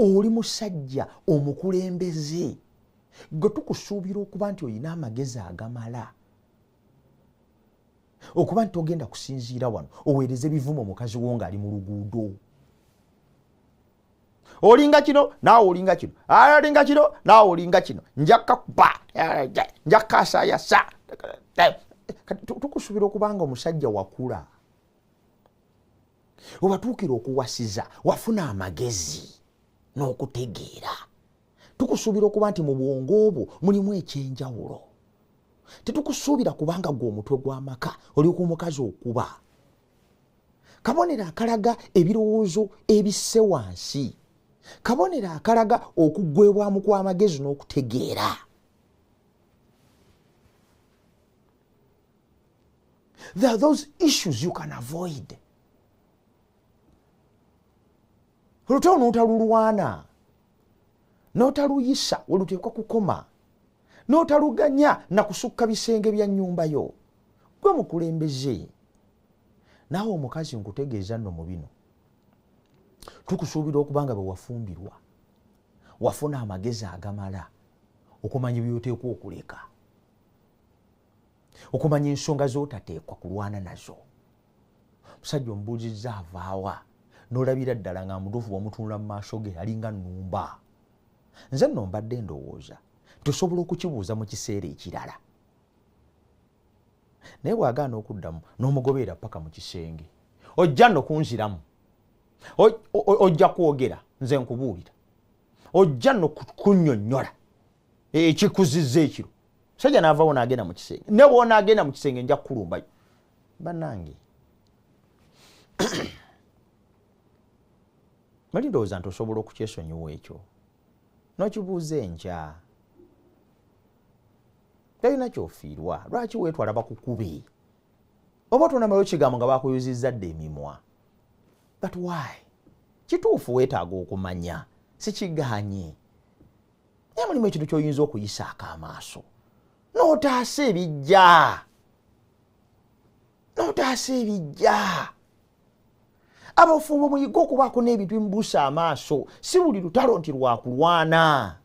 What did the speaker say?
oli musajja omukulembeze gwe tukusuubira okuba nti olina amagezi agamala okuba nti ogenda kusinziira wano oweereze bivumo mukazi wo ng'ali mu luguudo olinga kino naawe olinga kino olinga kino naawe olinga kino njakkakuba njakkasayasa tukusuubira okubanga omusajja wakula obatuukira okuwasiza wafuna amagezi n'okutegeera tukusuubira okuba nti mu bwongo obwo mulimu ekyenjawulo tetukusuubira kubanga gwe omutwe gw'amaka oli ku mukazi okuba kabonero akalaga ebirowoozo ebisse wansi kabonero akalaga okuggwebwamu kw'amagezi n'okutegeera there are those issues you can avoid olutalo n'otalulwana n'otaluyisa oluteekwa kukoma n'otaluganya na kusukka bisenge bya nnyumba yo gwe mukulembeze naawe omukazi nkutegeeza nno mu bino tukusuubira okubanga bwe wafumbirwa wafuna amagezi agamala okumanya by'oteekwa okuleka okumanya ensonga z'otateekwa kulwana nazo musajja omubuuzizza avaawa n'olabira ddala nga mutuufu wamutunula mu maaso ge alinga nnumba nze nno mbadde ndowooza tosobola okukibuuza mu kiseera ekirala naye bw'agaana okuddamu n'omugoberera paka mu kisenge ojja nno kunziramu ojja kwogera nze nkubuulira ojja nno kunnyonnyola ekikuzizza ekiro sajja n'avaawo n'agenda mu kisenge ne bw'onaagenda mu kisenge nja kukulumbayo bannange mali ndowooza nti osobola okukyesonyiwa ekyo n'okibuuza enkya talina kyofiirwa lwaki weetwala bakukube oba tonamayo kigambo nga bakuyuzizza dda emimwa but why kituufu weetaaga okumanya sikiganye naye mulimu ekintu ky'oyinza okuyisaako amaaso n'otaasa ebijja abafumbo muyiga okubaako n'ebintu bimubuusa amaaso si buli lutalo nti lwakulwana